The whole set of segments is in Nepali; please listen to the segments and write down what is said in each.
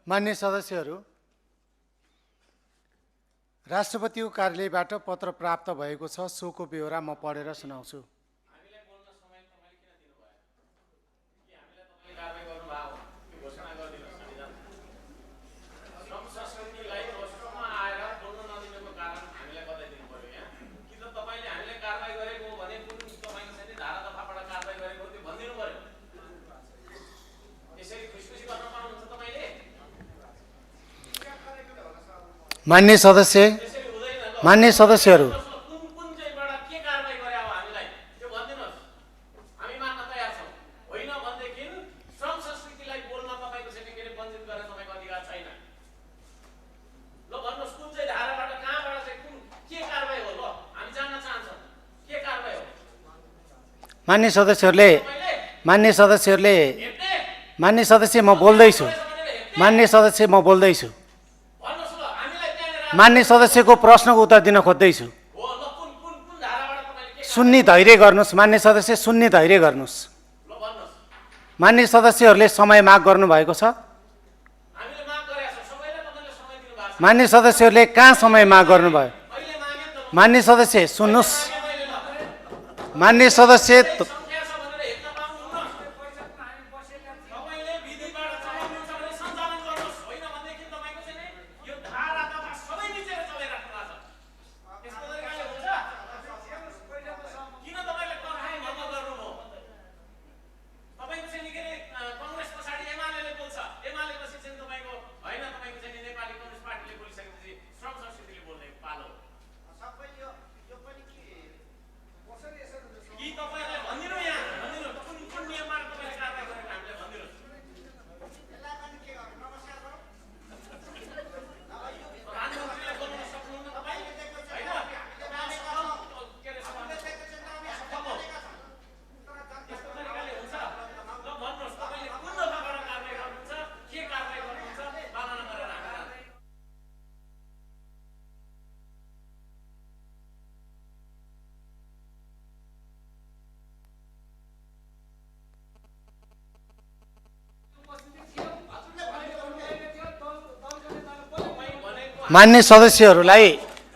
मान्य सदस्यहरू, राष्ट्रपतिको कार्यालयबाट पत्र प्राप्त भएको छ। सोको ब्यौरा म पढेर सुनाउँछु। मान्य सदस्यहरू, मान्य सदस्य म बोल्दैछु। मान्य सदस्यको प्रश्नको उत्तर दिन खोज्दैछु। सुन्ने धैर्य गर्नुस्। मान्य सदस्य सुन्ने धैर्य गर्नुस्। मान्य सदस्यहरूले समय माग गर्नुभएको छ। मान्य सदस्यहरूले कहाँ समय माग गर्नुभयो? मान्य सदस्य सुन्नुस्। मान्य सदस्य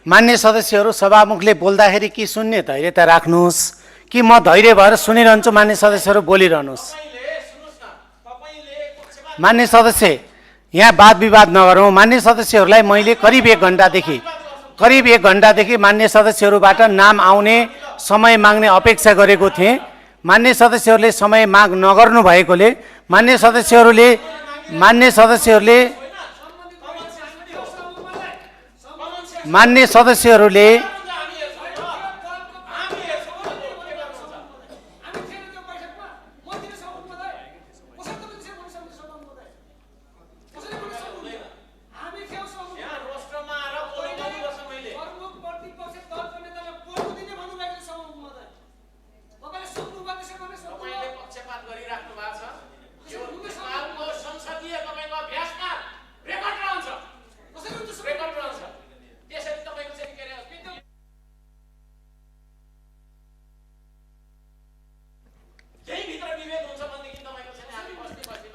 मान्य सदस्यहरू सभामुखले बोल्दाखेरि कि सुन्ने धैर्यता राख्नुहोस् कि म धैर्य भएर सुनिरहन्छु। मान्य सदस्यहरू बोलिरहनुहोस्। मान्य सदस्य यहाँ वाद विवाद नगरौँ। मान्य सदस्यहरूलाई मैले करिब एक घण्टादेखि मान्य सदस्यहरूबाट नाम आउने समय माग्ने अपेक्षा गरेको थिएँ। मान्य सदस्यहरूले समय माग नगर्नु भएकोले मान्य सदस्यहरूले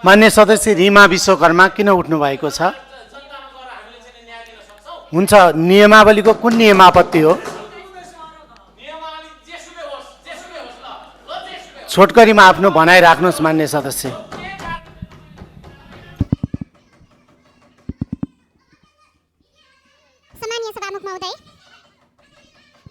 मान्य सदस्य रिमा विश्वकर्मा किन उठ्नु भएको छ? हुन्छ, नियमावलीको कुन नियम आपत्ति हो? छोटकरीमा आफ्नो भनाइ राख्नुहोस्। मान्य सदस्य सम्मानीय सभामुख महोदय,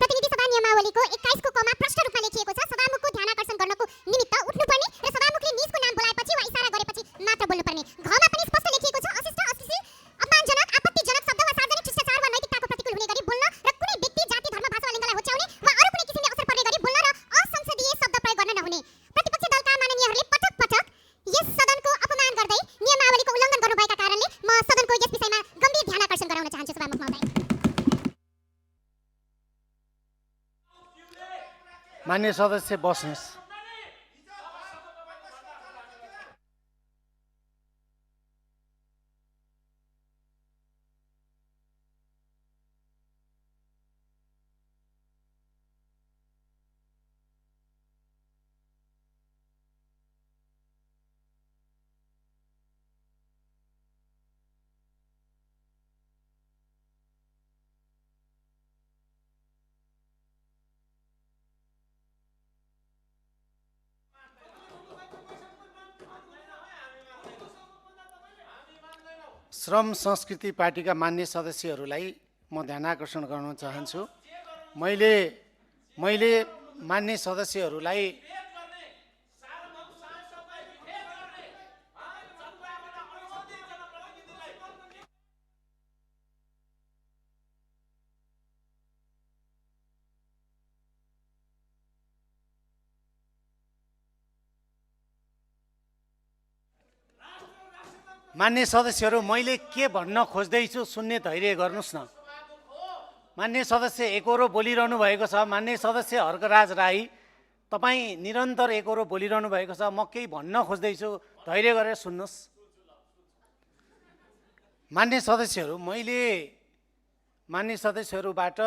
प्रतिनिधि सभा नियमावलीको 21 को कमा प्रष्ट रूपमा लेखिएको छ, सभामुखको ध्यानाकर्षण गर्नको निमित्त उठ्नुपर्ने र सभामुखले निजको नाम बोलाएपछि वा इशारा गरेपछि मात्र बोल्नुपर्ने। घमा पनि स्पष्ट लेखिएको छ, अशिष्ट, अश्लील, अपमानजनक, आपत्तिजनक शब्द वा सार्वजनिक शिष्टाचार वा नैतिकताको प्रतिकूल हुने गरी बोल्न र कुनै व्यक्ति, जाति, धर्म, भाषा वा लिङ्गलाई होच्याउने वा अरू कुनै किसिमले असर पर्ने गरी बोल्न र असंसदीय शब्द प्रयोग गर्न नहुने। प्रतिपक्ष दलका माननीयहरूले पटक पटक यस सदनको अपमान गर्दै नियमावलीको उल्लङ्घन गर्नुभएका कारणले म सदनको यस विषयमा गम्भीर ध्यानाकर्षण गराउन चाहन्छु। सभामुख महोदय, मान्य सदस्य बस्नुहोस्। श्रम संस्कृति पार्टीका मान्य सदस्यहरूलाई म ध्यान आकर्षण गर्न चाहन्छु। मैले मान्य सदस्यहरूलाई मान्य सदस्यहरू मैले के भन्न खोज्दैछु सुन्ने धैर्य गर्नुस् न। मान्य सदस्य एकहोरो बोलिरहनु भएको छ। मान्य सदस्य हर्कराज राई तपाईँ निरन्तर एकहोरो बोलिरहनु भएको छ। म केही भन्न खोज्दैछु, धैर्य गरेर सुन्नुहोस्। मान्य सदस्यहरू, मैले मान्य सदस्यहरूबाट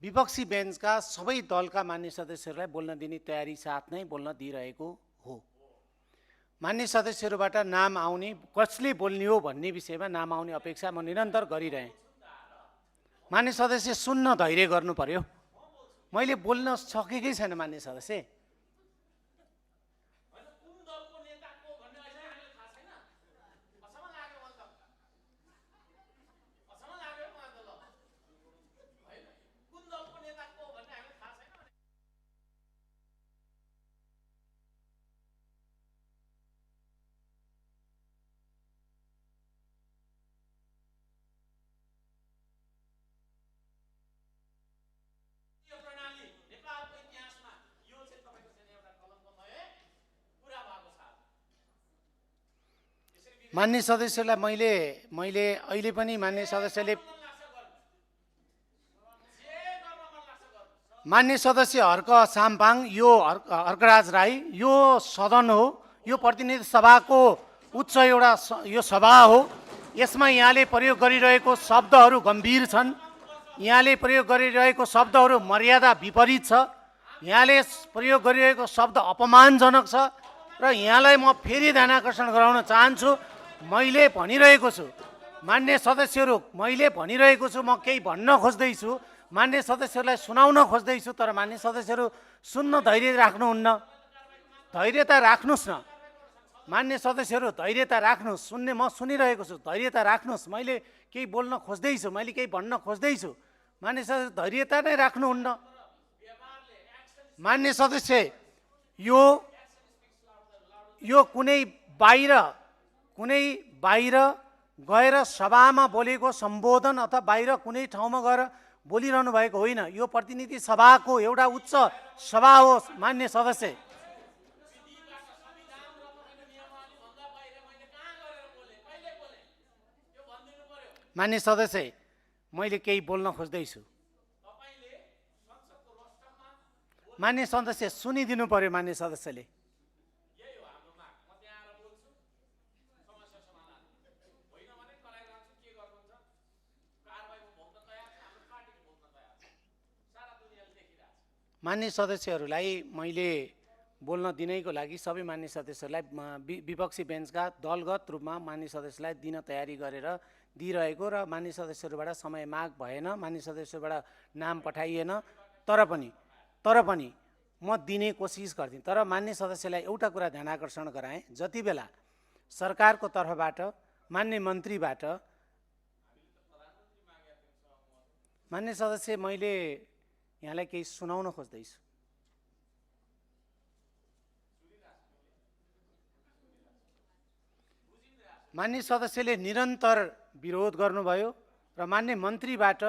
विपक्षी बेन्चका सबै दलका मान्य सदस्यहरूलाई बोल्न दिने तयारी साथ नै बोल्न दिइरहेको हो। मान्य सदस्यहरूबाट नाम आउने, कसले बोल्ने हो भन्ने विषयमा नाम आउने अपेक्षा म निरन्तर गरिरहेँ। मान्य सदस्य सुन्न धैर्य गर्नु पर्यो। मैले बोल्न सकेकै छैन मान्य सदस्य। मान्य सदस्यलाई मैले अहिले पनि मान्य सदस्यले मान्य सदस्य हर्क साम्पाङ, यो हर्कराज राई, यो सदन हो, यो प्रतिनिधि सभाको उच्च एउटा यो सभा हो। यसमा यहाँले प्रयोग गरिरहेको शब्दहरू गम्भीर छन्। यहाँले प्रयोग गरिरहेको शब्दहरू मर्यादा विपरीत छ। यहाँले प्रयोग गरिरहेको शब्द अपमानजनक छ र यहाँलाई म फेरि ध्यान आकर्षण गराउन चाहन्छु। मैले भनिरहेको छु मान्य सदस्यहरू, मैले भनिरहेको छु, म केही भन्न खोज्दैछु, मान्य सदस्यहरूलाई सुनाउन खोज्दैछु, तर मान्य सदस्यहरू सुन्न धैर्य राख्नुहुन्न। धैर्यता राख्नुहोस् न मान्य सदस्यहरू, धैर्यता राख्नुहोस्। सुन्ने म सुनिरहेको छु, धैर्यता राख्नुहोस्। मैले केही बोल्न खोज्दैछु, मैले केही भन्न खोज्दैछु, मान्य सदस्य धैर्यता नै राख्नुहुन्न। मान्य सदस्य, यो कुनै बाहिर गएर सभामा बोलेको सम्बोधन अथवा बाहिर कुनै ठाउँमा गएर बोलिरहनु भएको होइन। यो प्रतिनिधि सभाको एउटा उच्च सभा हो। मान्य सदस्य, मान्य सदस्य, मैले केही बोल्न खोज्दैछु। मान्य सदस्य सुनिदिनु पर्यो। मान्य सदस्यले मान्य सदस्यहरूलाई मैले बोल्न दिनैको लागि सबै मान्य सदस्यहरूलाई विपक्षी बेन्चका दलगत रूपमा मान्य सदस्यलाई दिन तयारी गरेर दिइरहेको र मान्य सदस्यहरूबाट समय माग भएन, मान्य सदस्यहरूबाट नाम पठाइएन। तर पनि म दिने कोसिस गर्थेँ। तर मान्य सदस्यलाई एउटा कुरा ध्यान आकर्षण गराएँ, जति बेला सरकारको तर्फबाट मान्य मन्त्रीबाट मान्य सदस्य, मैले यहाँलाई केही सुनाउन खोज्दैछु। मान्य सदस्यले निरन्तर विरोध गर्नुभयो र मान्य मन्त्रीबाट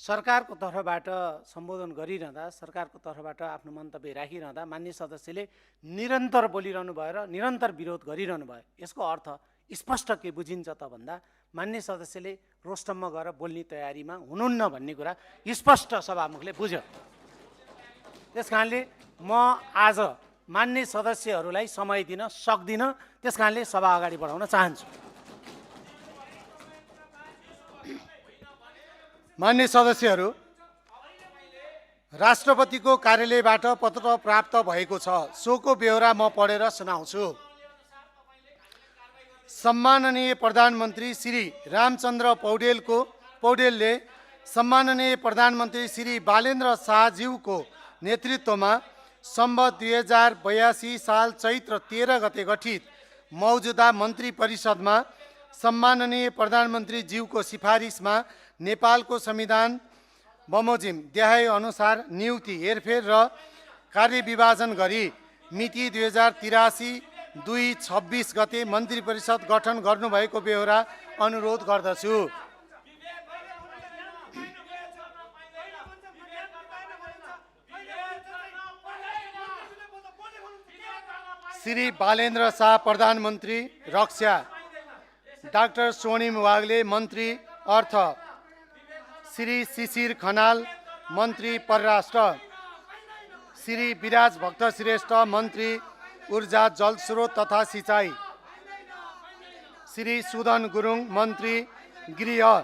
सरकारको तर्फबाट सम्बोधन गरिरहँदा, सरकारको तर्फबाट आफ्नो मन्तव्य राखिरहँदा मान्य सदस्यले निरन्तर बोलिरहनु भयो र निरन्तर विरोध गरिरहनु भयो। यसको अर्थ स्पष्ट के बुझिन्छ त भन्दा मान्य सदस्यले रोस्टममा गएर बोल्ने तयारीमा हुनुहुन्न भन्ने कुरा स्पष्ट सभामुखले बुझ्यो। त्यस कारणले म आज मान्य सदस्यहरूलाई समय दिन सक्दिनँ। त्यस कारणले सभा अगाडि बढाउन चाहन्छु। मान्य सदस्यहरू, राष्ट्रपतिको कार्यालयबाट पत्र प्राप्त भएको छ। सोको बेहोरा म पढेर सुनाउँछु। सम्माननीय प्रधानमन्त्री श्री रामचन्द्र पौडेलले सम्माननीय प्रधानमन्त्री श्री बालेन्द्र शाहज्यूको नेतृत्वमा सम्वत 2082 साल चैत्र 13 गते गठित मौजूदा मन्त्री परिषदमा सम्माननीय प्रधानमन्त्री ज्यूको सिफारिसमा नेपालको संविधान बमोजिम देखाए अनुसार नियुक्ति हेरफेर र कार्यविभाजन गरी मिति 2083/2/26 गते मन्त्री परिषद गठन गर्नुभएको बेहोरा अनुरोध गर्दछु। श्री बालेन्द्र शाह प्रधानमन्त्री रक्षा, डाक्टर स्वर्णिम वाग्ले मन्त्री अर्थ, श्री शिशिर खनाल मन्त्री परराष्ट्र, श्री विराज भक्त श्रेष्ठ मन्त्री ऊर्जा जलस्रोत तथा सिंचाई, श्री सुदन गुरुङ मन्त्री गृह,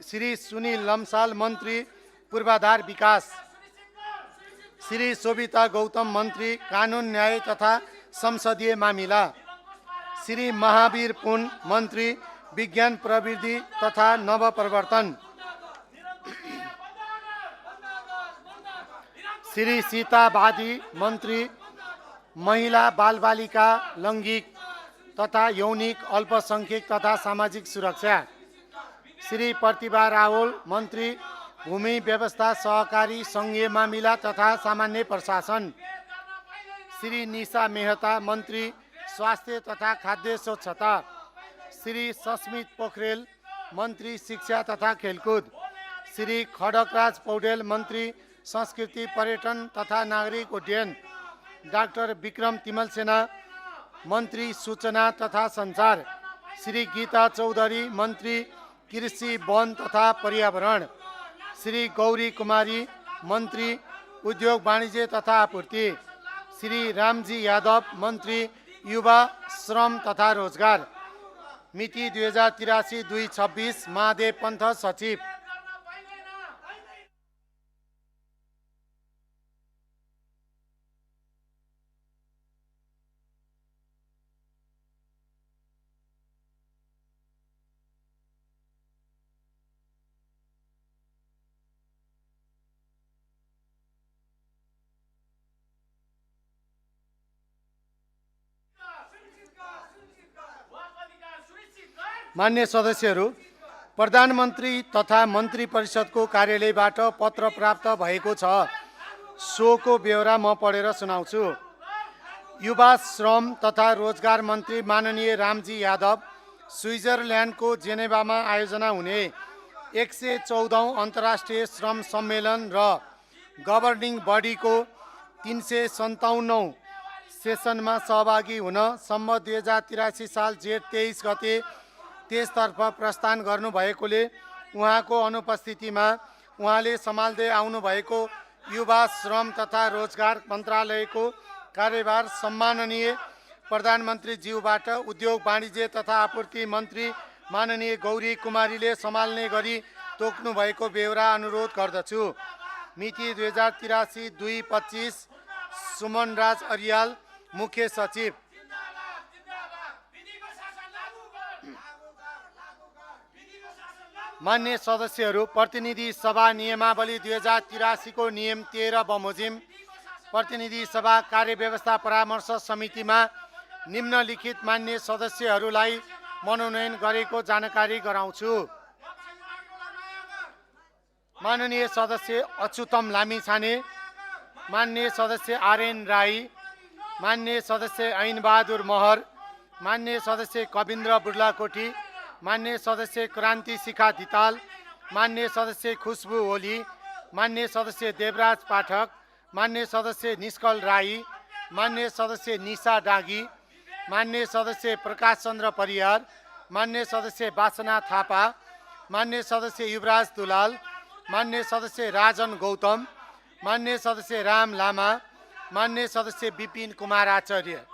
श्री सुनिल लम्साल मन्त्री पूर्वाधार विकास, श्री शोभिता गौतम मन्त्री कानुन न्याय तथा संसदीय मामिला, श्री महावीर पुन मन्त्री विज्ञान प्रविधि तथा नवप्रवर्तन, श्री सीता बादी मन्त्री महिला बालबालिका लैङ्गिक तथा यौनिक अल्पसंख्यक तथा सामाजिक सुरक्षा, श्री प्रतिभा रावल मन्त्री भूमि व्यवस्था सहकारी सङ्घीय मामिला तथा सामान्य प्रशासन, श्री निशा मेहता मन्त्री स्वास्थ्य तथा खाद्य स्वच्छता, श्री सस्मित पोखरेल मन्त्री शिक्षा तथा खेलकुद, श्री खडकराज पौडेल मन्त्री संस्कृति पर्यटन तथा नागरिक उड्डयन, डाक्टर विक्रम तिमलसेना मन्त्री सूचना तथा सञ्चार, श्री गीता चौधरी मन्त्री कृषि वन तथा पर्यावरण, श्री गौरी कुमारी मन्त्री उद्योग वाणिज्य तथा आपूर्ति, श्री रामजी यादव मन्त्री युवा श्रम तथा रोजगार, मिति 2083/2/26 महादेव पन्थ सचिव। मान्य सदस्यहरू, प्रधानमन्त्री तथा मन्त्री परिषदको कार्यालयबाट पत्र प्राप्त भएको छ। सोको बेहोरा म पढेर सुनाउँछु। युवा श्रम तथा रोजगार मन्त्री माननीय रामजी यादव स्विजरल्यान्डको जेनेभामा आयोजना हुने 114औं अन्तर्राष्ट्रिय श्रम सम्मेलन र गभर्निङ बडीको 357औं सेसनमा सहभागी हुन सम्म 2083 साल जेठ 23 गते त्यसतर्फ प्रस्थान गर्नुभएकोले उहाँको अनुपस्थितिमा उहाँले सम्हाल्दै आउनुभएको युवा श्रम तथा रोजगार मन्त्रालयको कार्यभार सम्माननीय प्रधानमन्त्री ज्यूबाट उद्योग वाणिज्य तथा आपूर्ति मन्त्री माननीय गौरी कुमारीले सम्हाल्ने गरी तोक्नु भएको बेहोरा अनुरोध गर्दछु। मिति 2083/2/25 सुमनराज अरियाल मुख्य सचिव। मान्य सदस्यहरू, प्रतिनिधि सभा नियमावली 2083 को नियम 13 बमोजिम प्रतिनिधि सभा कार्यव्यवस्था परामर्श समितिमा निम्नलिखित मान्य सदस्यहरूलाई मनोनयन गरेको जानकारी गराउँछु। माननीय सदस्य अच्युतम लामिछाने, मान्य सदस्य आरएन राई, मान्य सदस्य ऐनबहादुर महर, मान्य सदस्य कविन्द्र बुर्लाकोटी, मान्य सदस्य क्रान्ति शिखा धिताल, मान्य सदस्य खुशबु ओली, मान्य सदस्य देवराज पाठक, मान्य सदस्य निष्कल राई, मान्य सदस्य निशा डागी, मान्य सदस्य प्रकाश चन्द्र परियार, मान्य सदस्य वासना थापा, मान्य सदस्य युवराज दुलाल, मान्य सदस्य राजन गौतम, मान्य सदस्य राम लामा, मान्य सदस्य विपिन कुमार आचार्य।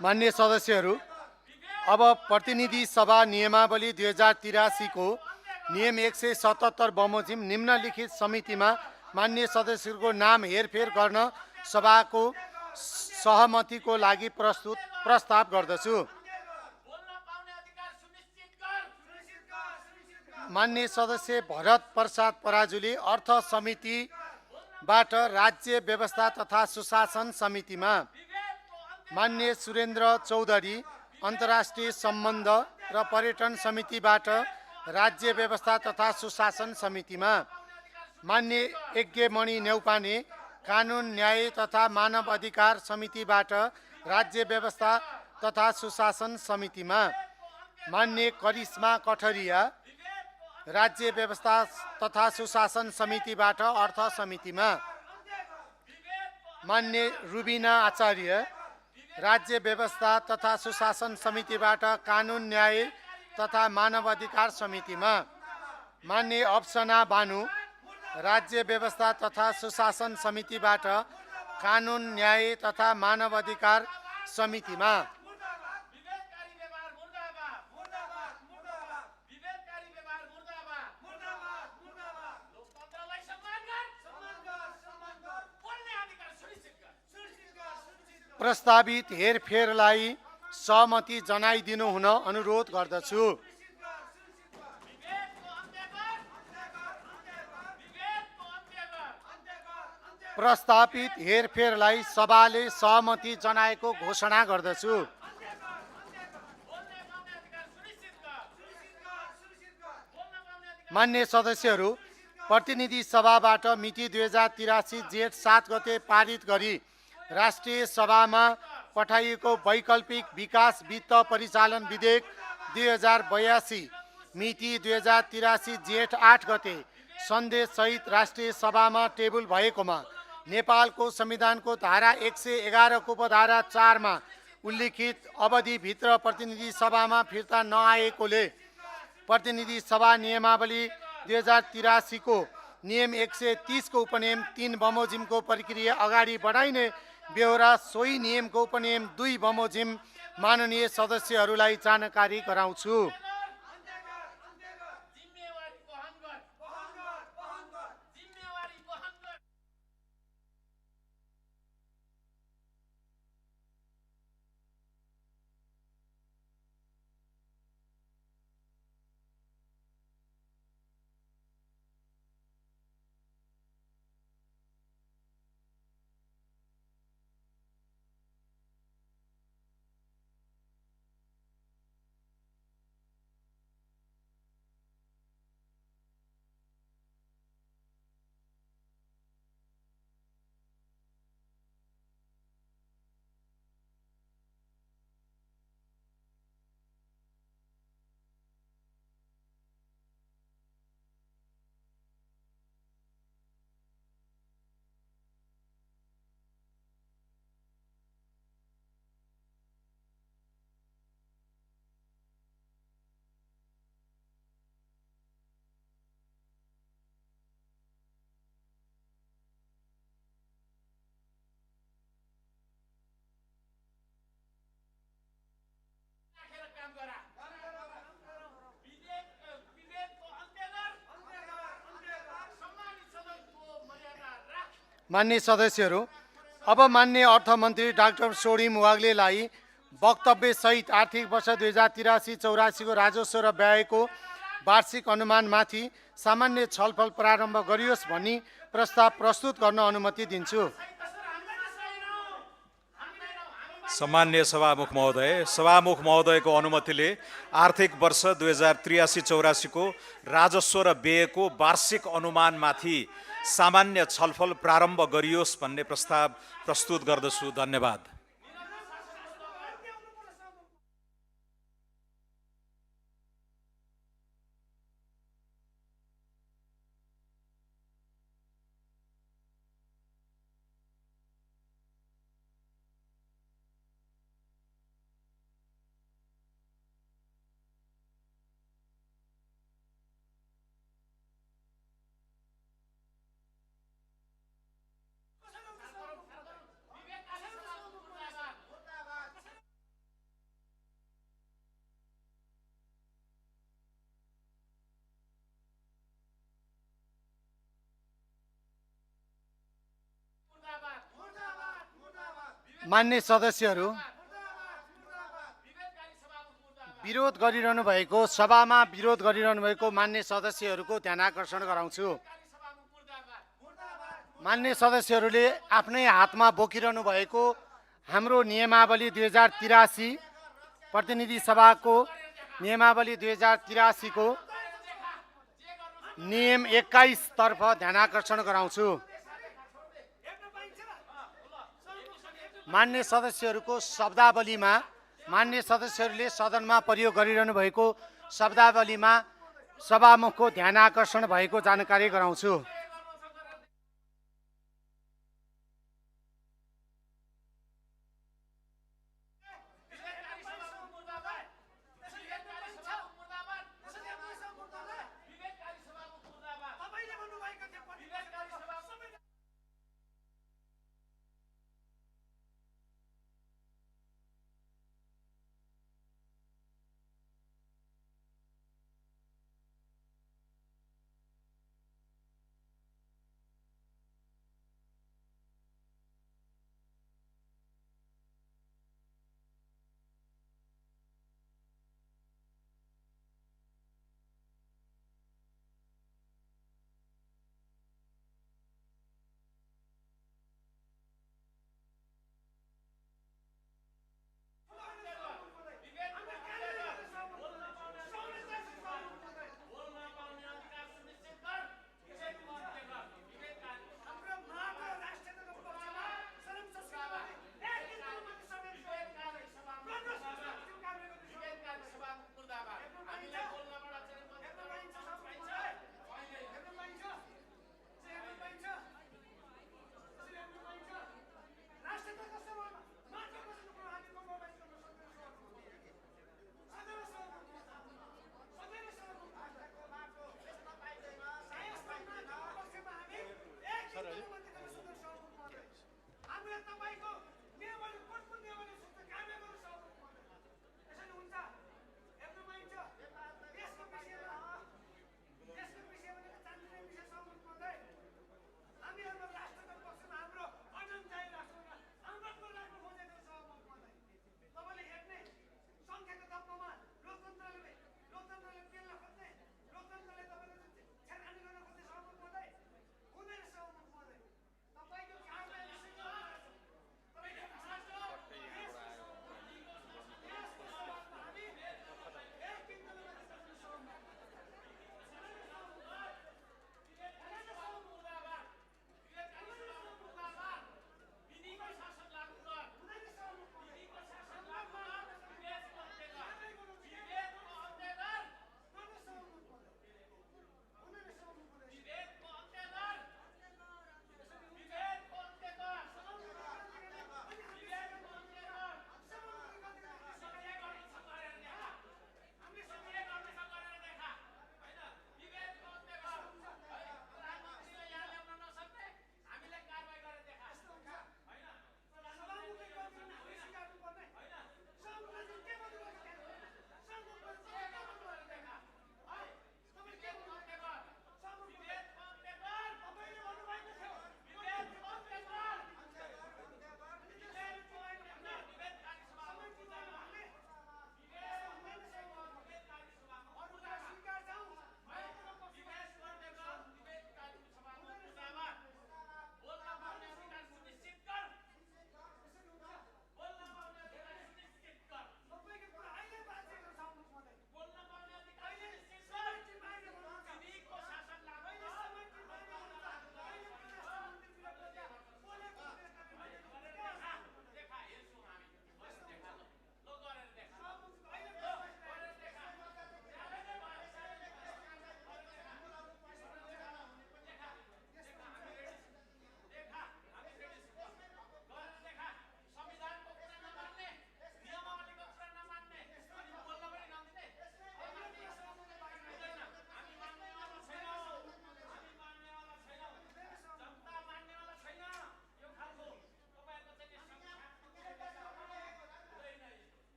मान्य सदस्यहरू, अब प्रतिनिधि सभा नियमावली 2083 को नियम 177 बमोजिम निम्नलिखित समितिमा मान्य सदस्यहरूको नाम हेरफेर गर्न सभाको सहमतिको लागि प्रस्ताव गर्दछु। मान्य सदस्य भरत प्रसाद पराजुली अर्थ समितिबाट राज्य व्यवस्था तथा सुशासन समितिमा, मान्य सुरेन्द्र चौधरी अन्तर्राष्ट्रिय सम्बन्ध र पर्यटन समितिबाट राज्य व्यवस्था तथा सुशासन समितिमा, मान्य यज्ञमणि नेउपाने कानुन न्याय तथा मानव अधिकार समितिबाट राज्य व्यवस्था तथा सुशासन समितिमा, मान्य करिश्मा कठरिया राज्य व्यवस्था तथा सुशासन समितिबाट अर्थ समितिमा, मान्य रुबिना आचार्य राज्य व्यवस्था तथा सुशासन समितिबाट कानुन न्याय तथा मानव अधिकार समितिमा, मान्य अप्सना बानु राज्य व्यवस्था तथा सुशासन समितिबाट कानुन न्याय तथा मानव अधिकार समितिमा, प्रस्तावित हेरफेरलाई सहमति जनाइदिनु हुन अनुरोध गर्दछु। प्रस्तावित हेरफेरलाई सभाले सहमति जनाएको घोषणा गर्दछु। मान्य सदस्यहरू, प्रतिनिधि सभाबाट मिति 2083 जेठ 7 गते पारित गरी राष्ट्रिय सभामा पठाइएको वैकल्पिक विकास वित्त परिचालन विधेयक 2082 मिति 2083 जेठ 8 गते सन्देशसहित राष्ट्रिय सभामा टेबल भएकोमा नेपालको संविधानको धारा 111 को उपधारा 4 मा उल्लिखित अवधिभित्र प्रतिनिधि सभामा फिर्ता नआएकोले प्रतिनिधि सभा नियमावली 2083 को नियम 130 को उपनियम 3 बमोजिमको प्रक्रिया अगाडि बढाइने बेहोरा सोही नियमको उपनियम 2 बमोजिम माननीय सदस्यहरूलाई जानकारी गराउँछु। मान्य सदस्यहरू, अब मान्य अर्थमन्त्री डाक्टर सोढिम वाग्लेलाई वक्तव्य सहित आर्थिक वर्ष 2083-84 को राजस्व र व्ययको वार्षिक अनुमानमाथि सामान्य छलफल प्रारम्भ गरियोस् भनी प्रस्ताव प्रस्तुत गर्न अनुमति दिन्छु। सम्मान्य सभामुख महोदयको अनुमतिले आर्थिक वर्ष 2083-84 को राजस्व र व्ययको वार्षिक अनुमानमाथि सामान्य छलफल प्रारम्भ गरियोस् भन्ने प्रस्ताव प्रस्तुत गर्दछु। धन्यवाद। मान्य सदस्यहरू, विरोध गरिरहनु भएको सभामा विरोध गरिरहनु भएको मान्य सदस्यहरूको ध्यान आकर्षण गराउँछु। मान्य सदस्यहरूले आफ्नै हातमा बोकिरहनु भएको हाम्रो नियमावली 2083 प्रतिनिधि सभाको नियमावली 2083 को नियम 21 तर्फ ध्यान आकर्षण गराउँछु। मान्य सदस्यहरूको शब्दावलीमा मान्य सदस्यहरूले सदनमा प्रयोग गरिरहनु भएको शब्दावलीमा सभामुखको ध्यान आकर्षण भएको जानकारी गराउँछु।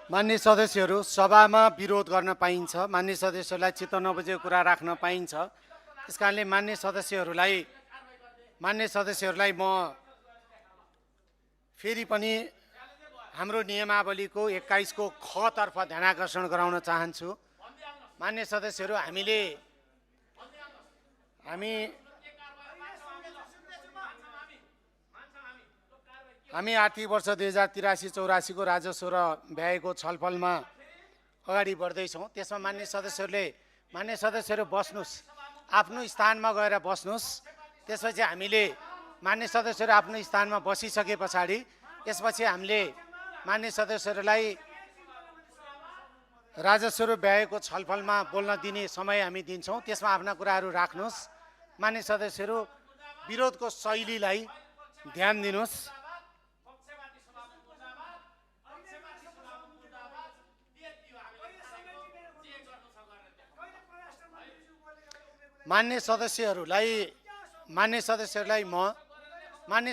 मान्य सदस्यहरू, सभामा विरोध गर्न पाइन्छ, मान्य सदस्यहरूलाई चित्त नबुझेको कुरा राख्न पाइन्छ। त्यस कारणले मान्य सदस्यहरूलाई म फेरि पनि हाम्रो नियमावलीको 21 को ख तर्फ ध्यानाकर्षण गराउन चाहन्छु। मान्य सदस्यहरू, हामी आर्थिक वर्ष 2083-84 को राजस्व र व्ययको छलफलमा अगाडि बढ्दैछौँ। त्यसमा मान्य सदस्यहरू बस्नुहोस्, आफ्नो स्थानमा गएर बस्नुहोस्। त्यसपछि हामीले मान्य सदस्यहरू आफ्नो स्थानमा बसिसके पछाडि त्यसपछि हामीले मान्य सदस्यहरूलाई राजस्व र व्ययको छलफलमा बोल्न दिने समय हामी दिन्छौँ। त्यसमा आफ्ना कुराहरू राख्नुहोस्। मान्य सदस्यहरू, विरोधको शैलीलाई ध्यान दिनुहोस्। मान्य सदस्यहरूलाई मान्य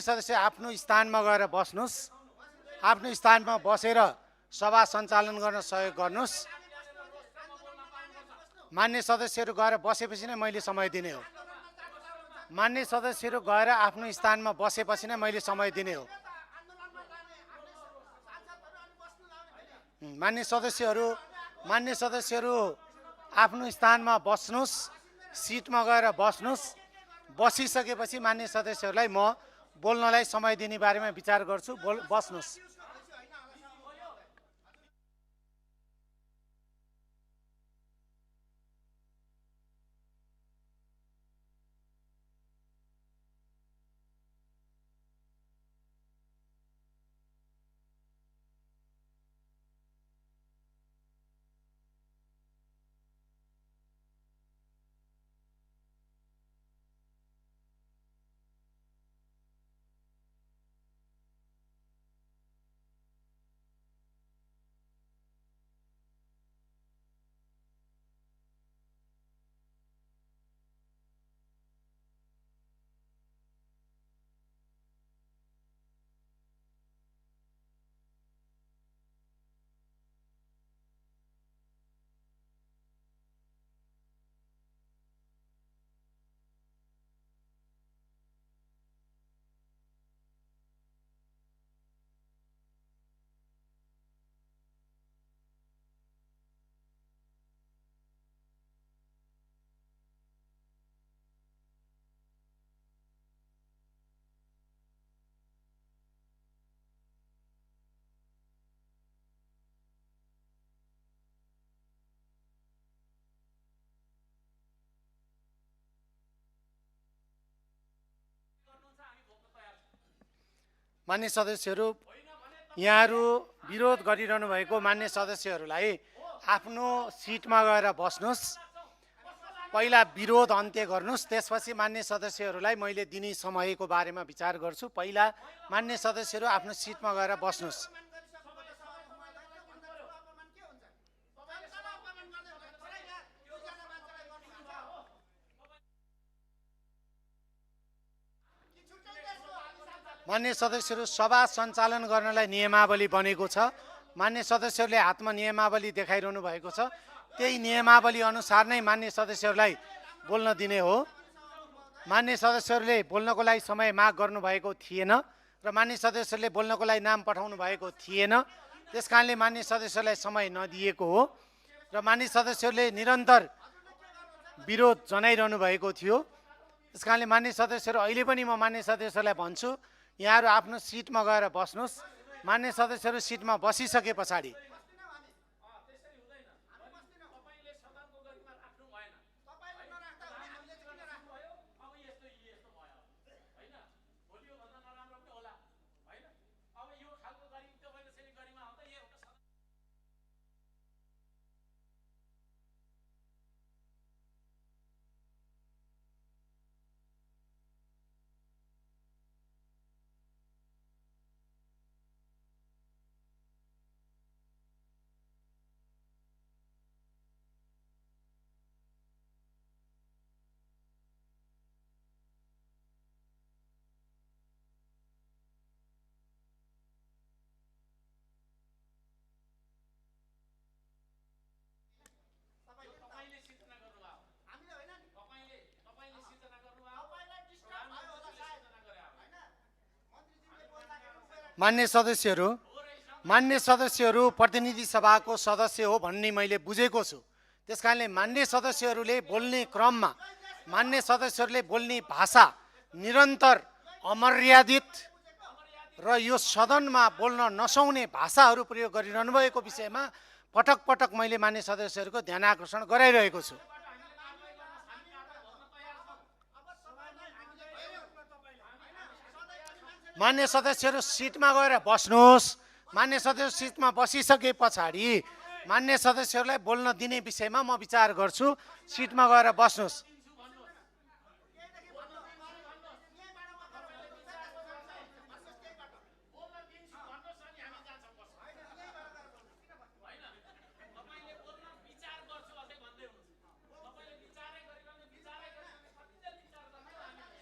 सदस्य आफ्नो स्थानमा गएर बस्नुहोस्। आफ्नो स्थानमा बसेर सभा सञ्चालन गर्न सहयोग गर्नुहोस्। मान्य सदस्यहरू गएर बसेपछि नै मैले समय दिने हो। मान्य सदस्यहरू गएर आफ्नो स्थानमा बसेपछि नै मैले समय दिने हो। मान्य सदस्यहरू आफ्नो स्थानमा बस्नुहोस्, सिटमा गएर बस्नुहोस्। बसिसकेपछि मान्य सदस्यहरूलाई म बोल्नलाई समय दिने बारेमा विचार गर्छु। बस्नुहोस्। मान्य सदस्यहरू, यहाँहरू विरोध गरिरहनु भएको मान्य सदस्यहरूलाई आफ्नो सिटमा गएर बस्नुहोस्। पहिला विरोध अन्त्य गर्नुहोस्। त्यसपछि मान्य सदस्यहरूलाई मैले दिने समयको बारेमा विचार गर्छु। पहिला मान्य सदस्यहरू आफ्नो सिटमा गएर बस्नुहोस्। मान्य सदस्यहरू, सभा सञ्चालन गर्नलाई नियमावली बनेको छ। मान्य सदस्यहरूले हातमा नियमावली देखाइरहनु भएको छ। त्यही नियमावली अनुसार नै मान्य सदस्यहरूलाई बोल्न दिने हो। मान्य सदस्यहरूले बोल्नको लागि समय माग गर्नुभएको थिएन र मान्य सदस्यहरूले बोल्नको लागि नाम पठाउनु भएको थिएन। त्यस कारणले मान्य सदस्यहरूलाई समय नदिएको हो र मान्य सदस्यहरूले निरन्तर विरोध जनाइरहनु भएको थियो। त्यस कारणले मान्य सदस्यहरू, अहिले पनि म मान्य सदस्यहरूलाई भन्छु, यहाँहरू आफ्नो सिटमा गएर बस्नुहोस्। मान्य सदस्यहरू सिटमा बसिसके पछाडि मान्य सदस्यहरू प्रतिनिधि सभाको सदस्य हो भन्ने मैले बुझेको छु। त्यसकारणले मान्य सदस्यहरूले बोल्ने क्रममा मान्य सदस्यहरूले बोल्ने भाषा निरन्तर अमर्यादित र यो सदनमा बोल्न नसुहाउने भाषाहरू प्रयोग गरिरहनु भएको विषयमा पटक पटक मैले मान्य सदस्यहरूको ध्यान आकर्षण गराइरहेको छु। मान्य सदस्यहरू सिटमा गएर बस्नुहोस्। मान्य सदस्य सिटमा बसिसके पछाडि मान्य सदस्यहरूलाई बोल्न दिने विषयमा म विचार गर्छु। सिटमा गएर बस्नुहोस्।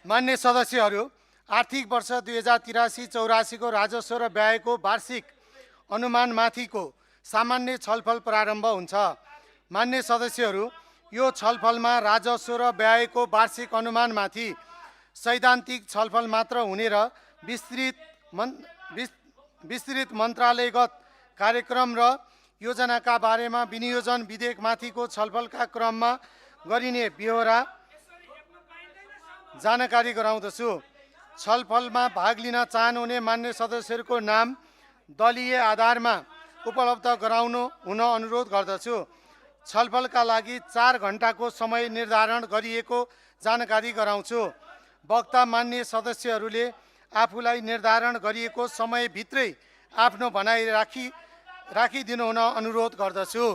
मान्य सदस्यहरू, आर्थिक वर्ष 2083-84 को राजस्व र व्ययको वार्षिक अनुमानमाथिको सामान्य छलफल प्रारम्भ हुन्छ। मान्य सदस्यहरू, यो छलफलमा राजस्व र व्ययको वार्षिक अनुमानमाथि सैद्धान्तिक छलफल मात्र हुने र विस्तृत मन्त्रालयगत कार्यक्रम र योजनाका बारेमा विनियोजन विधेयकमाथिको छलफलका क्रममा गरिने ब्यौरा जानकारी गराउँदछु। छलफलमा भाग लिन चाहनुहुने मान्य सदस्यहरूको नाम दलीय आधारमा उपलब्ध गराउनु हुन अनुरोध गर्दछु। छलफलका लागि 4 घण्टाको समय निर्धारण गरिएको जानकारी गराउँछु। वक्ता मान्य सदस्यहरूले आफूलाई निर्धारण गरिएको समयभित्रै आफ्नो भनाइ राखिदिनु हुन अनुरोध गर्दछु।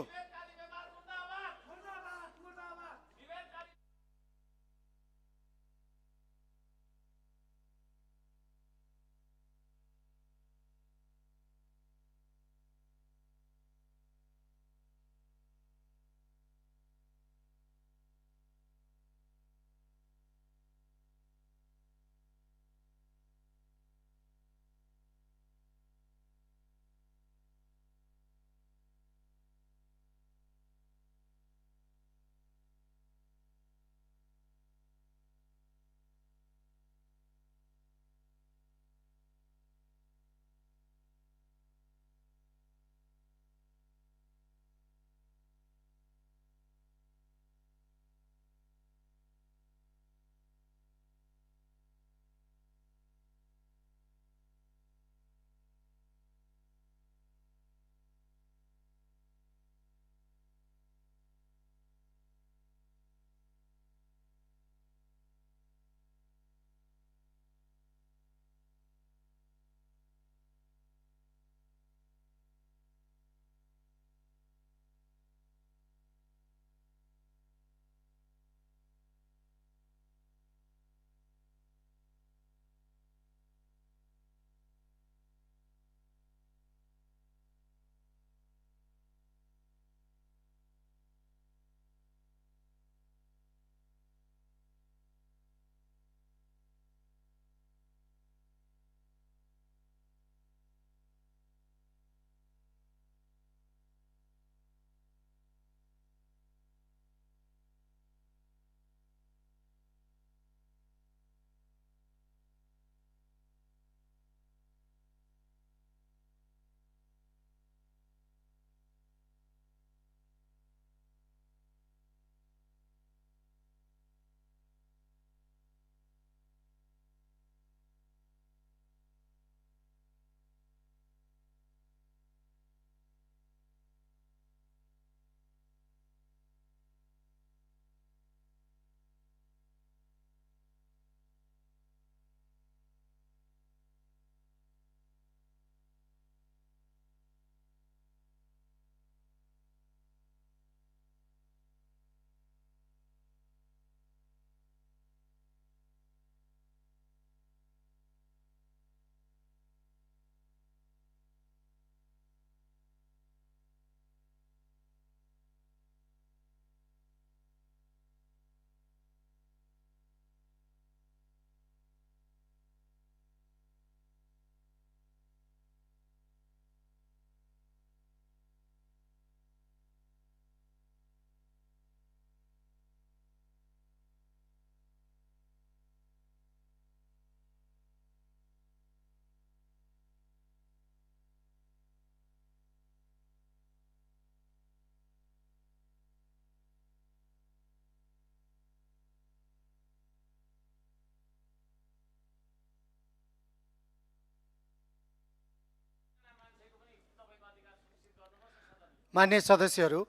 मान्य सदस्यहरू,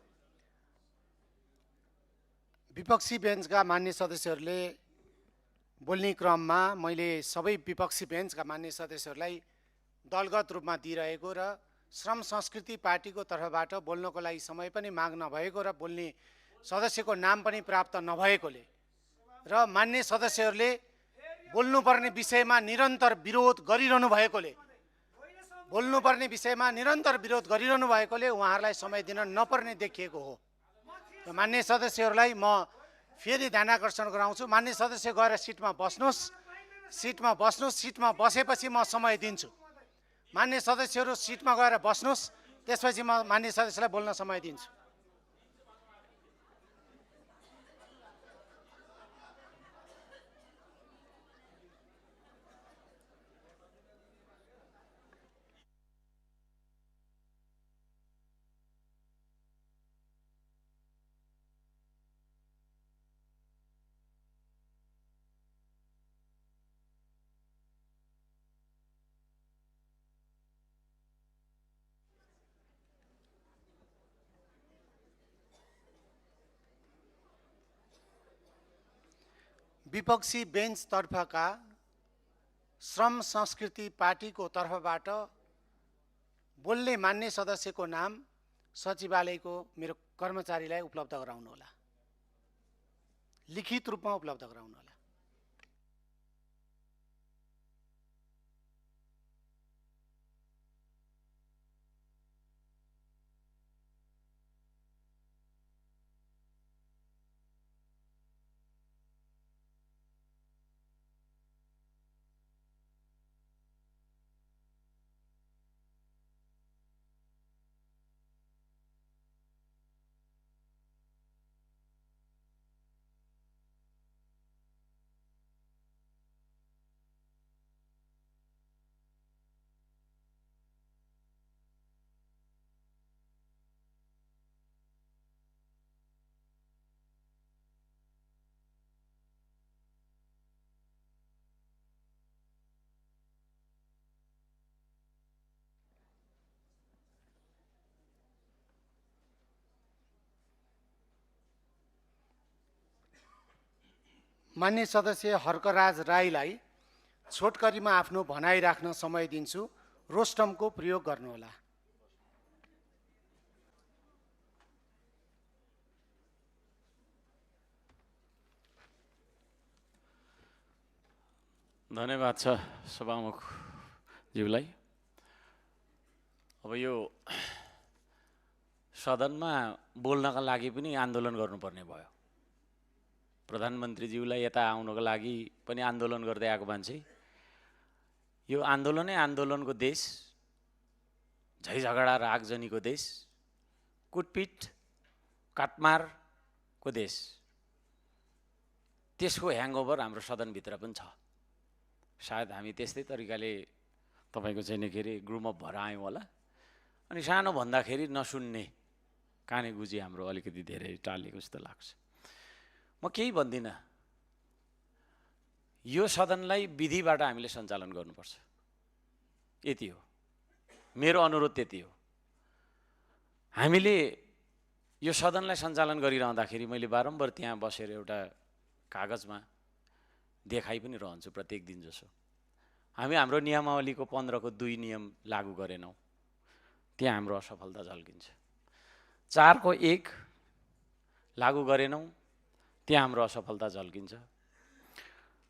विपक्षी बेन्चका मान्य सदस्यहरूले बोल्ने क्रममा मैले सबै विपक्षी बेन्चका मान्य सदस्यहरूलाई दलगत रूपमा दिइरहेको र श्रम संस्कृति पार्टीको तर्फबाट बोल्नको लागि समय पनि माग नभएको र बोल्ने सदस्यको नाम पनि प्राप्त नभएकोले र मान्य सदस्यहरूले बोल्नुपर्ने विषयमा निरन्तर विरोध गरिरहनु भएकोले उहाँहरूलाई समय दिन नपर्ने देखिएको हो। र मान्य सदस्यहरूलाई म फेरि ध्यानाकर्षण गराउँछु, मान्य सदस्य गएर सिटमा बस्नुहोस्, बसेपछि म समय दिन्छु। मान्य सदस्यहरू सिटमा गएर बस्नुहोस्, त्यसपछि म मान्य सदस्यलाई बोल्न समय दिन्छु। विपक्षी बेन्च तर्फका श्रम संस्कृति पार्टीको तर्फबाट बोल्ने मान्य सदस्यको नाम सचिवालयको मेरो कर्मचारीलाई उपलब्ध गराउनुहोला, लिखित रूपमा उपलब्ध गराउनुहोला। मान्य सदस्य हर्कराज राईलाई छोटकरीमा आफ्नो भनाइ राख्न समय दिन्छु, रोस्टमको प्रयोग गर्नुहोला। धन्यवाद छ सभामुखज्यूलाई। अब यो सदनमा बोल्नका लागि पनि आन्दोलन गर्नुपर्ने भयो। प्रधानमन्त्रीज्यूलाई यता आउनको लागि पनि आन्दोलन गर्दै आएको मान्छे, यो आन्दोलनै आन्दोलनको देश, झैझगडा र आगजनीको देश, कुटपिट काटमारको देश, त्यसको ह्याङओभर हाम्रो सदनभित्र पनि छ। सायद हामी त्यस्तै तरिकाले तपाईँको चाहिँ के अरे ग्रुमअप भएर आयौँ होला। अनि सानो भन्दाखेरि नसुन्ने काने गुजी हाम्रो अलिकति धेरै टालेको जस्तो लाग्छ। म केही भन्दिनँ, यो सदनलाई विधिबाट हामीले सञ्चालन गर्नुपर्छ, यति हो मेरो अनुरोध, त्यति हो। हामीले यो सदनलाई सञ्चालन गरिरहँदाखेरि मैले बारम्बार त्यहाँ बसेर एउटा कागजमा देखाइ पनि रहन्छु प्रत्येक दिन जसो। हामी हाम्रो नियमावलीको 15 को 2 नियम लागू गरेनौँ, त्यहाँ हाम्रो असफलता झल्किन्छ। 4 को 1 लागू गरेनौँ, त्यहाँ हाम्रो असफलता झल्किन्छ।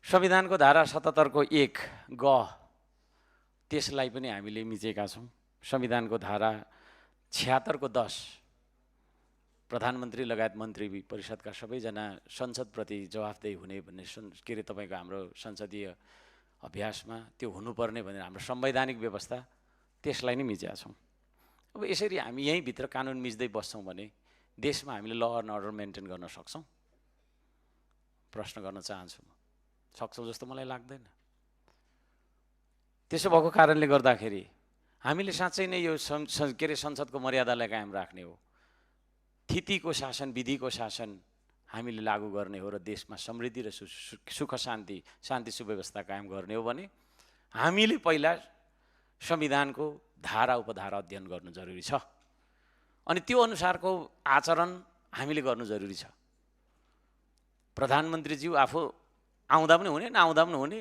संविधानको धारा 77 को 1 ग त्यसलाई पनि हामीले मिचेका छौँ। संविधानको धारा 76 को 10 प्रधानमन्त्री लगायत मन्त्री परिषदका सबैजना संसदप्रति जवाफदेही हुने भन्ने के अरे तपाईँको हाम्रो संसदीय अभ्यासमा त्यो हुनुपर्ने भनेर हाम्रो संवैधानिक व्यवस्था, त्यसलाई नै मिचेका छौँ। अब यसरी हामी यहीँभित्र कानुन मिच्दै बस्छौँ भने देशमा हामीले ल एन्ड अर्डर मेन्टेन गर्न सक्छौँ? प्रश्न गर्न चाहन्छु म। सक्छौँ जस्तो मलाई लाग्दैन। त्यसो भएको कारणले गर्दाखेरि हामीले साँच्चै नै यो के अरे संसदको मर्यादालाई कायम राख्ने हो, स्थितिको शासन, विधिको शासन हामीले लागू गर्ने हो र देशमा समृद्धि र सुख शान्ति सुव्यवस्था कायम गर्ने हो भने हामीले पहिला संविधानको धारा उपधारा अध्ययन गर्नु जरुरी छ। अनि त्यो अनुसारको आचरण हामीले गर्नु जरुरी छ। प्रधानमन्त्रीज्यू आफू आउँदा पनि हुने नआउँदा पनि हुने,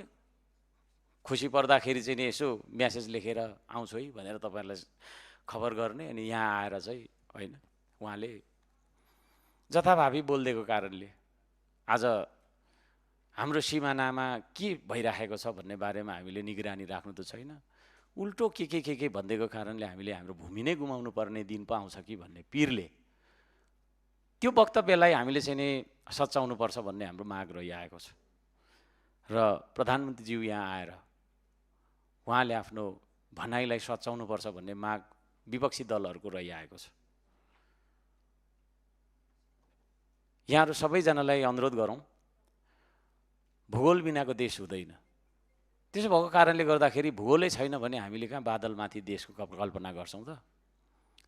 खुसी पर्दाखेरि चाहिँ नि यसो म्यासेज लेखेर आउँछु है भनेर तपाईँहरूलाई खबर गर्ने, अनि यहाँ आएर चाहिँ होइन उहाँले जथाभावी बोलिदिएको कारणले आज हाम्रो सिमानामा के भइराखेको छ भन्ने बारेमा हामीले निगरानी राख्नु त छैन, उल्टो के भनिदिएको कारणले हामीले हाम्रो भूमि नै गुमाउनु पर्ने दिन पो आउँछ कि भन्ने पिरले त्यो वक्तव्यलाई हामीले चाहिँ नि सच्याउनुपर्छ भन्ने हाम्रो माग रहिआएको छ। र प्रधानमन्त्रीज्यू यहाँ आएर उहाँले आफ्नो भनाइलाई सच्याउनुपर्छ भन्ने माग विपक्षी दलहरूको रहिआएको छ। यहाँहरू सबैजनालाई अनुरोध गरौँ, भूगोल बिनाको देश हुँदैन। त्यसो भएको कारणले गर्दाखेरि भूगोलै छैन भने हामीले कहाँ बादलमाथि देशको कल्पना गर्छौँ त।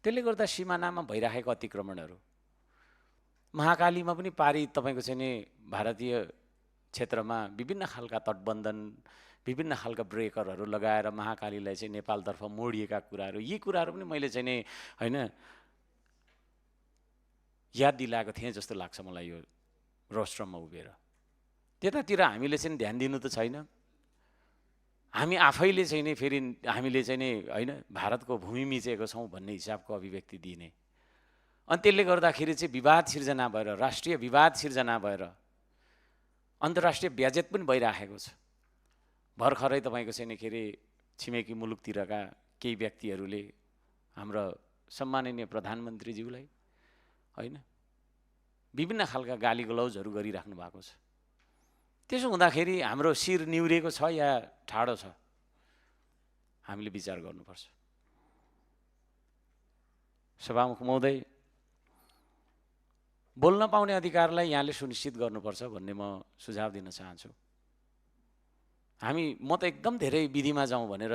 त्यसले गर्दा सिमानामा भइराखेको अतिक्रमणहरू, महाकालीमा पनि पारी तपाईँको चाहिँ नि भारतीय क्षेत्रमा विभिन्न खालका तटबन्धन, विभिन्न खालका ब्रेकरहरू लगाएर महाकालीलाई चाहिँ नेपालतर्फ मोडिएका कुराहरू, यी कुराहरू पनि मैले चाहिँ नि होइन याद दिलाएको थिएँ जस्तो लाग्छ मलाई यो रोस्ट्रममा उभिएर। त्यतातिर हामीले चाहिँ ध्यान दिनु त छैन, हामी आफैले चाहिँ नि फेरि हामीले चाहिँ नि होइन भारतको भूमि मिचेको छौँ भन्ने हिसाबको अभिव्यक्ति दिने, अनि त्यसले गर्दाखेरि चाहिँ विवाद सिर्जना भएर, राष्ट्रिय विवाद सिर्जना भएर अन्तर्राष्ट्रिय ब्याजेट पनि भइराखेको छ। भर्खरै तपाईँको चाहिँ नि के अरे छिमेकी मुलुकतिरका केही व्यक्तिहरूले हाम्रो सम्माननीय प्रधानमन्त्रीज्यूलाई होइन विभिन्न खालका गाली गलौजहरू गरिराख्नु भएको छ। त्यसो हुँदाखेरि हाम्रो शिर निहुरेको छ या ठाडो छ, हामीले विचार गर्नुपर्छ। सभामुख महोदय, बोल्न पाउने अधिकारलाई यहाँले सुनिश्चित गर्नुपर्छ भन्ने म सुझाव दिन चाहन्छु। म त एकदम धेरै विधिमा जाउँ भनेर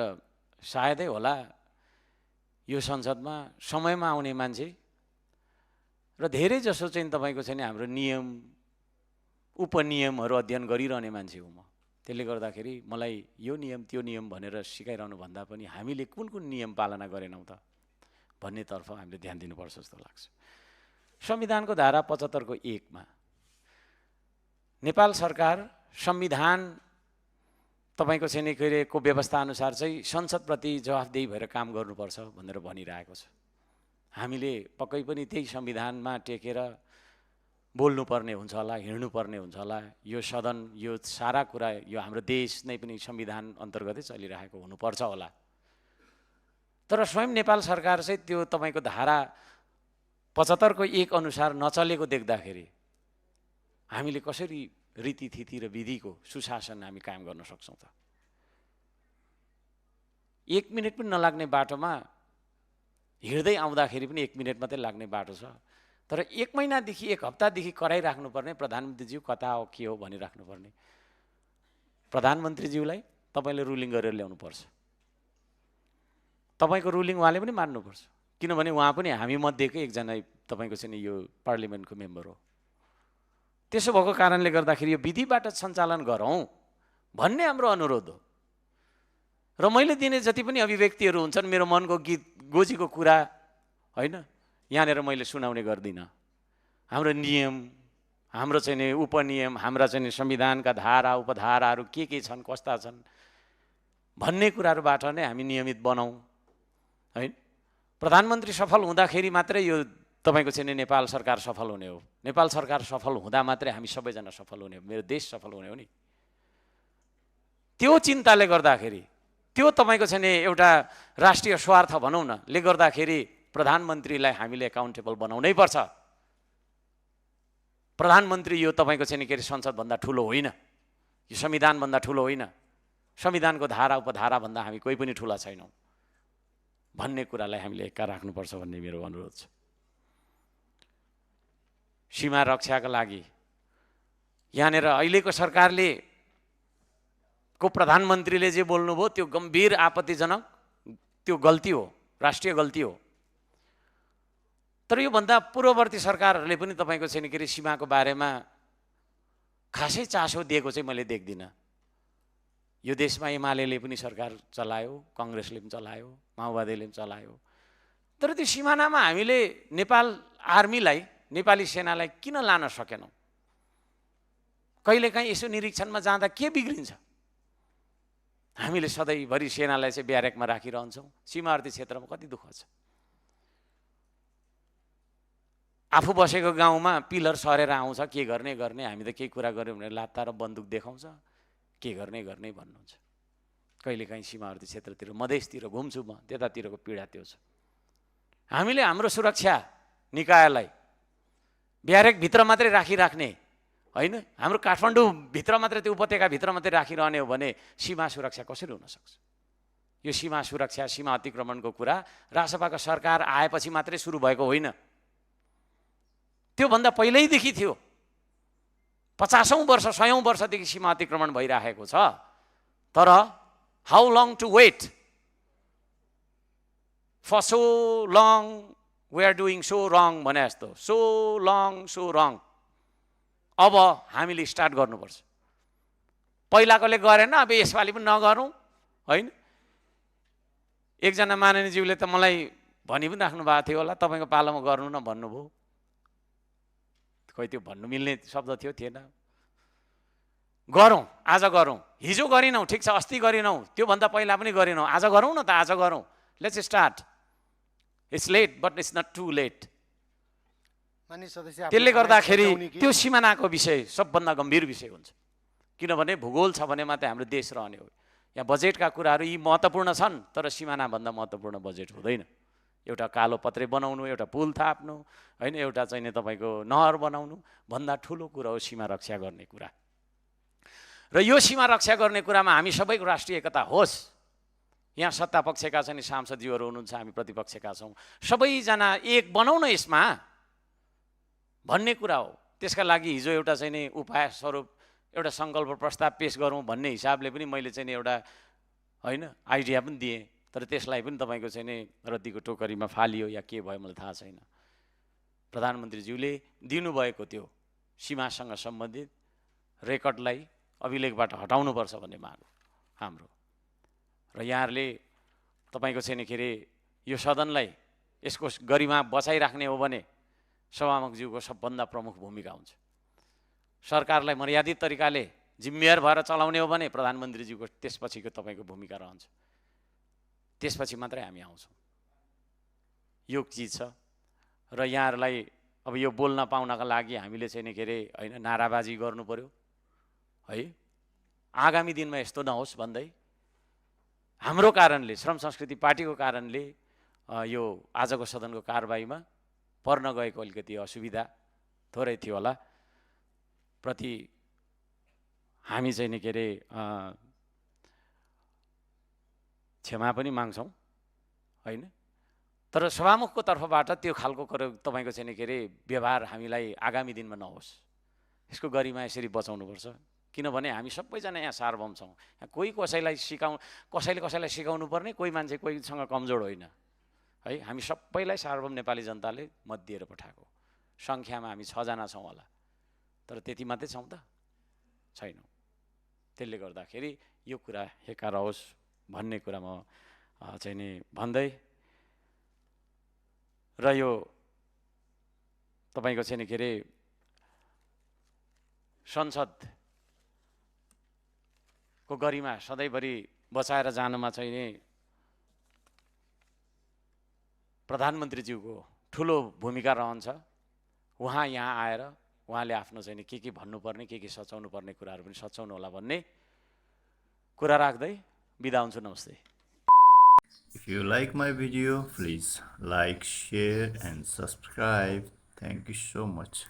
सायदै होला यो संसदमा समयमा आउने मान्छे र धेरै जसो चाहिँ तपाईँको चाहिँ हाम्रो नियम उपनियमहरू अध्ययन गरिरहने मान्छे हुँ म। त्यसले गर्दाखेरि मलाई यो नियम त्यो नियम भनेर सिकाइरहनु भन्दा पनि हामीले कुन कुन नियम पालना गरेनौँ त भन्नेतर्फ हामीले ध्यान दिनुपर्छ जस्तो लाग्छ। संविधानको धारा 75 को 1 मा नेपाल सरकार संविधान तपाईँको चाहिँ के अरे को व्यवस्था अनुसार चाहिँ संसदप्रति जवाफदेही भएर काम गर्नुपर्छ भनेर भनिरहेको छ। हामीले पक्कै पनि त्यही संविधानमा टेकेर बोल्नुपर्ने हुन्छ होला, हिँड्नुपर्ने हुन्छ होला। यो सदन, यो सारा कुरा, यो हाम्रो देश नै पनि संविधान अन्तर्गतै चलिरहेको हुनुपर्छ होला। तर स्वयं नेपाल सरकार चाहिँ त्यो तपाईँको धारा 75 को 1 अनुसार नचलेको देख्दाखेरि हामीले कसरी रीतिथिति र विधिको सुशासन हामी कायम गर्न सक्छौँ त? 1 मिनट पनि नलाग्ने बाटोमा हिँड्दै आउँदाखेरि पनि 1 मिनट मात्रै लाग्ने बाटो छ, तर 1 महिनादेखि 1 हप्तादेखि कराइराख्नुपर्ने प्रधानमन्त्रीज्यू कता हो के हो भनिराख्नुपर्ने प्रधानमन्त्रीज्यूलाई तपाईँले रुलिङ गरेर ल्याउनुपर्छ। तपाईँको रुलिङ उहाँले पनि मान्नुपर्छ, किनभने उहाँ पनि हामी मध्येकै एकजना तपाईँको चाहिँ यो पार्लिमेन्टको मेम्बर हो। त्यसो भएको कारणले गर्दाखेरि यो विधिबाट सञ्चालन गरौँ भन्ने हाम्रो अनुरोध हो। र मैले दिने जति पनि अभिव्यक्तिहरू हुन्छन् मेरो मनको गीत गोजीको कुरा होइन यहाँनिर मैले सुनाउने गर्दिनँ। हाम्रो नियम, हाम्रो चाहिँ नि उपनियम, हाम्रा चाहिँ संविधानका धारा उपधाराहरू के छन्, कस्ता छन् भन्ने कुराहरूबाट नै हामी नियमित बनाऊँ है। प्रधानमन्त्री सफल हुँदाखेरि मात्रै यो तपाईँको चाहिँ नेपाल सरकार सफल हुने हो। नेपाल सरकार सफल हुँदा मात्रै हामी सबैजना सफल हुने हो, मेरो देश सफल हुने हो नि। त्यो चिन्ताले गर्दाखेरि, त्यो तपाईँको चाहिँ एउटा राष्ट्रिय स्वार्थ भनौँ न ले गर्दाखेरि प्रधानमन्त्रीलाई हामीले एकाउन्टेबल बनाउनै पर्छ। प्रधानमन्त्री यो तपाईँको चाहिँ के अरे संसदभन्दा ठुलो होइन, यो संविधानभन्दा ठुलो होइन, संविधानको धारा उपधारा भन्दा हामी कोही पनि ठुला छैनौँ भन्ने कुरालाई हामीले एक्का राख्नुपर्छ भन्ने मेरो अनुरोध छ। सीमा रक्षाका लागि यहाँनिर अहिलेको सरकारले को प्रधानमन्त्रीले जे बोल्नुभयो त्यो गम्भीर आपत्तिजनक, त्यो गल्ती हो, राष्ट्रिय गल्ती हो। तर योभन्दा पूर्ववर्ती सरकारहरूले पनि तपाईँको चाहिँ के अरे सीमाको बारेमा खासै चासो दिएको चाहिँ मैले देख्दिनँ। यो देशमा एमाले पनि सरकार चलायो, काङ्ग्रेसले पनि चलायो, माओवादीले पनि चलायो, तर त्यो सिमानामा हामीले नेपाल आर्मीलाई, नेपाली सेनालाई किन लान सकेनौँ? कहिलेकाहीँ यसो निरीक्षणमा जाँदा के बिग्रिन्छ? हामीले सधैँभरि सेनालाई चाहिँ ब्यारेकमा राखिरहन्छौँ। सीमावर्ती क्षेत्रमा कति दुःख छ। आफू बसेको गाउँमा पिलर सरेर आउँछ, के गर्ने हामी त केही कुरा गऱ्यौँ भने लात्ता र बन्दुक देखाउँछ, के गर्ने भन्नुहुन्छ। कहिलेकाहीँ सीमावर्ती क्षेत्रतिर, मधेसतिर घुम्छु म, त्यतातिरको पीडा त्यो छ। हामीले हाम्रो सुरक्षा निकायलाई ब्यारेकभित्र मात्रै राखिराख्ने होइन, हाम्रो काठमाडौँभित्र मात्रै, त्यो उपत्यकाभित्र मात्रै राखिरहने हो भने सीमा सुरक्षा कसरी हुनसक्छ? यो सीमा सुरक्षा, सीमा अतिक्रमणको कुरा रासपाको सरकार आएपछि मात्रै सुरु भएको होइन, त्योभन्दा पहिल्यैदेखि थियो। 50औं वर्ष 100औं वर्षदेखि सीमा अतिक्रमण भइरहेको छ। तर how long to wait for so long, we are doing so wrong भने जस्तो, सो लङ सो रङ। अब हामीले स्टार्ट गर्नुपर्छ। पहिलाकोले गरेन, अब यसपालि पनि नगरौँ होइन। एकजना माननीयज्यूले त मलाई भनि पनि राख्नु भएको थियो होला, तपाईँको पालोमा गर्नु न भन्नुभयो। खोइ त्यो भन्नु मिल्ने शब्द थियो, थिएन। गरौँ, आज गरौँ। हिजो गरिनौँ, ठिक छ, अस्ति गरिनौँ, त्योभन्दा पहिला पनि गरिनौँ, आज गरौँ न त, आज गरौँ। Let's start. It's late but it's not too late. त्यसले गर्दाखेरि त्यो सिमानाको विषय सबभन्दा गम्भीर विषय हुन्छ। किनभने भूगोल छ भने मात्रै हाम्रो देश रहने हो। यहाँ बजेटका कुराहरू यी महत्त्वपूर्ण छन्, तर सिमानाभन्दा महत्त्वपूर्ण बजेट हुँदैन। एउटा कालो पत्रे बनाउनु, एउटा पुल थाप्नु होइन, एउटा चाहिँ तपाईँको नहर बनाउनु भन्दा ठुलो कुरा हो सीमा रक्षा गर्ने कुरा। र यो सीमा रक्षा गर्ने कुरामा हामी सबैको राष्ट्रिय एकता होस्। यहाँ सत्ता पक्षका चाहिँ सांसदज्यूहरू हुनुहुन्छ, हामी प्रतिपक्षका छौँ, सबैजना एक बनाउन यसमा भन्ने कुरा हो। त्यसका लागि हिजो एउटा चाहिँ नि उपाय स्वरूप एउटा सङ्कल्प प्रस्ताव पेश गरौँ भन्ने हिसाबले पनि मैले चाहिँ एउटा होइन आइडिया पनि दिएँ। तर त्यसलाई पनि तपाईँको चाहिँ नि रद्दीको टोकरीमा फालियो या के भयो मलाई थाहा छैन। प्रधानमन्त्रीज्यूले दिनुभएको त्यो सीमासँग सम्बन्धित रेकर्डलाई अभिलेखबाट हटाउनुपर्छ भन्ने माग हो हाम्रो। र यहाँहरूले तपाईँको चाहिँ के अरे यो सदनलाई, यसको गरिमा बचाइराख्ने हो भने सभामुखज्यूको सबभन्दा प्रमुख भूमिका हुन्छ। सरकारलाई मर्यादित तरिकाले जिम्मेवार भएर चलाउने हो भने प्रधानमन्त्रीज्यूको त्यसपछिको तपाईँको भूमिका रहन्छ। त्यसपछि मात्रै हामी आउँछौँ। यो चिज छ। र यहाँहरूलाई अब यो बोल्न पाउनका लागि हामीले चाहिँ के अरे होइन नाराबाजी गर्नु पर्यो है। आगामी दिनमा यस्तो नहोस् भन्दै हाम्रो कारणले, श्रम संस्कृति पार्टीको कारणले यो आजको सदनको कारबाहीमा पर्न गएको अलिकति असुविधा थोरै थियो होला, प्रति हामी चाहिँ के अरे क्षमा पनि माग्छौँ होइन। तर सभामुखको तर्फबाट त्यो खालको तपाईँको चाहिँ के अरे व्यवहार हामीलाई आगामी दिनमा नहोस्। यसको गरिमा यसरी बचाउनुपर्छ। किनभने हामी सबैजना यहाँ सार्वभौम छौँ। यहाँ कोही कसैलाई कसैलाई सिकाउनु पर्ने, कोही मान्छे कोहीसँग कमजोर होइन है। हामी सबैलाई सार्वभौम नेपाली जनताले मत दिएर पठाएको। सङ्ख्यामा हामी 6 जना छौँ होला, तर त्यति मात्रै छौँ त छैनौँ। त्यसले गर्दाखेरि यो कुरा हेका रहोस् भन्ने कुरा म चाहिँ नि भन्दै, र यो तपाईँको चाहिँ के अरे संसदको गरिमा सधैँभरि बचाएर जानुमा चाहिँ नि प्रधानमन्त्रीज्यूको ठुलो भूमिका रहन्छ। उहाँ यहाँ आएर उहाँले आफ्नो चाहिँ के भन्नुपर्ने, के सचाउनु पर्ने कुराहरू पनि सचाउनु होला भन्ने कुरा राख्दै बिदा हुन्छु। नमस्ते। If you like my video, please like, share and subscribe. Thank you so much.